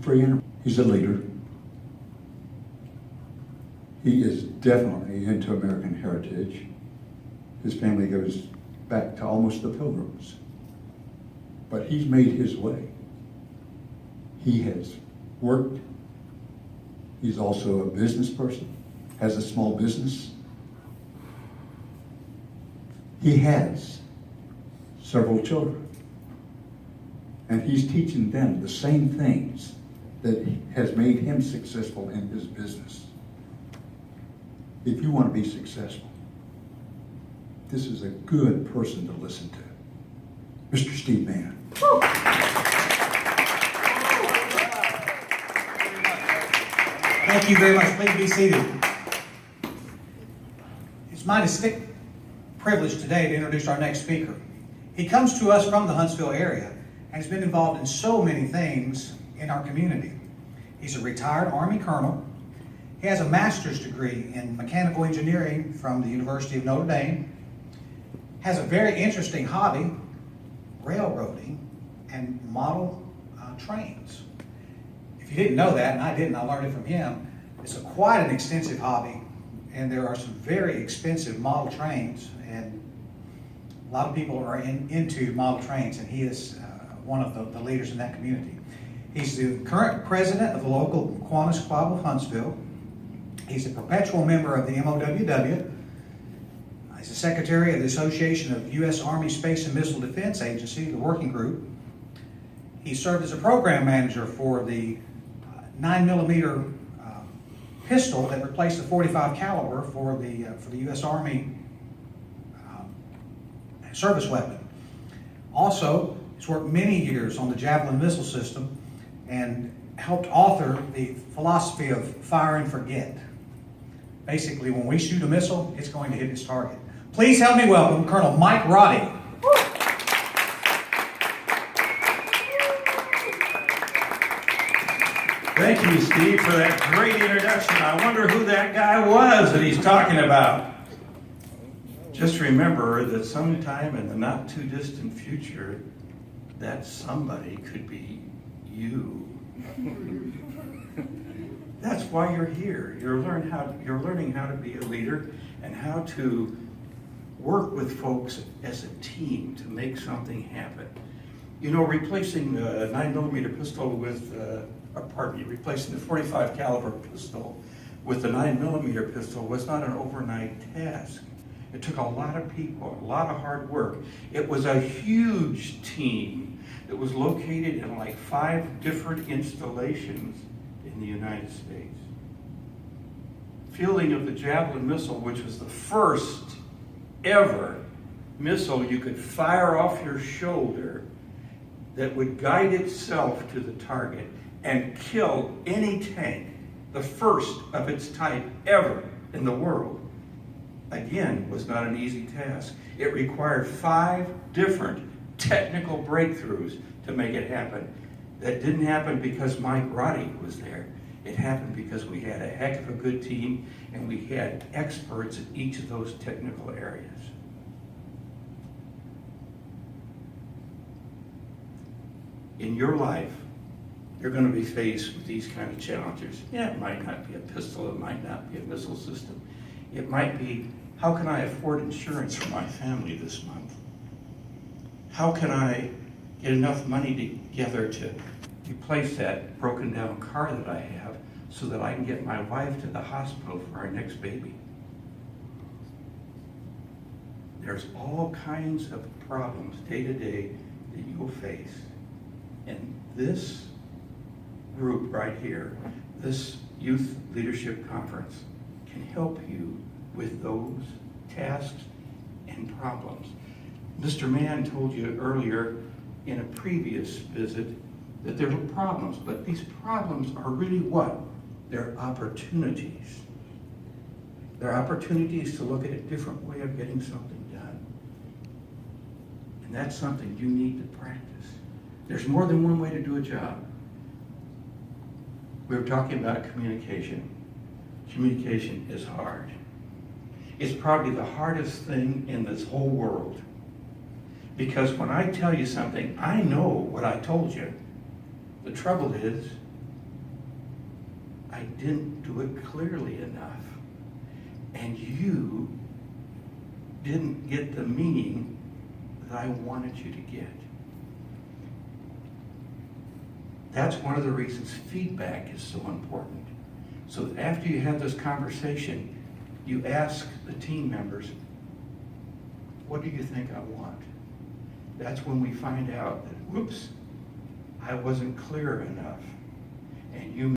free and he's a leader. He is definitely into American heritage. His family goes back to almost the Pilgrims. But he's made his way. He has worked. He's also a business person, has a small business. He has several children. And he's teaching them the same things that has made him successful in his business. If you want to be successful, this is a good person to listen to. Mr. Steve Mann. Thank you very much. Please be seated. It's my distinct privilege today to introduce our next speaker. He comes to us from the Huntsville area and has been involved in so many things in our community. He's a retired Army colonel. He has a master's degree in mechanical engineering from the University of Notre Dame, has a very interesting hobby, railroading and model trains. If you didn't know that, and I didn't, I learned it from him, it's quite an extensive hobby, and there are some very expensive model trains, and a lot of people are into model trains, and he is one of the leaders in that community. He's the current president of the local Kiwanis Club of Huntsville. He's a perpetual member of the MOWW. He's the secretary of the Association of U.S. Army Space and Missile Defense Agency, the working group. He served as a program manager for the 9mm pistol that replaced the .45 caliber for the U.S. Army service weapon. Also, he's worked many years on the Javelin missile system and helped author the philosophy of fire and forget. Basically, when we shoot a missile, it's going to hit its target. Please help me welcome Colonel Mike Roddy. Thank you, Steve, for that great introduction. I wonder who that guy was that he's talking about. Just remember that sometime in the not too distant future, that somebody could be you. That's why you're here. You're learning how to be a leader and how to work with folks as a team to make something happen. You know, replacing the 9mm pistol with, replacing the .45 caliber pistol with the 9mm pistol was not an overnight task. It took a lot of people, a lot of hard work. It was a huge team that was located in like 5 different installations in the United States. Fielding of the Javelin missile, which was the first ever missile you could fire off your shoulder that would guide itself to the target and kill any tank, the first of its type ever in the world, again, was not an easy task. It required 5 different technical breakthroughs to make it happen. That didn't happen because Mike Roddy was there. It happened because we had a heck of a good team and we had experts in each of those technical areas. In your life, you're going to be faced with these kind of challenges. Yeah, it might not be a pistol, it might not be a missile system. It might be, how can I afford insurance for my family this month? How can I get enough money together to replace that broken down car that I have so that I can get my wife to the hospital for our next baby? There's all kinds of problems day to day that you'll face. And this group right here, this Youth Leadership Conference, can help you with those tasks and problems. Mr. Mann told you earlier in a previous visit that there were problems, but these problems are really what? They're opportunities. They're opportunities to look at a different way of getting something done. And that's something you need to practice. There's more than one way to do a job. We were talking about communication. Communication is hard. It's probably the hardest thing in this whole world. Because when I tell you something, I know what I told you. The trouble is, I didn't do it clearly enough. And you didn't get the meaning that I wanted you to get. That's one of the reasons feedback is so important. So that after you have this conversation, you ask the team members, what do you think I want? That's when we find out that, whoops, I wasn't clear enough. And you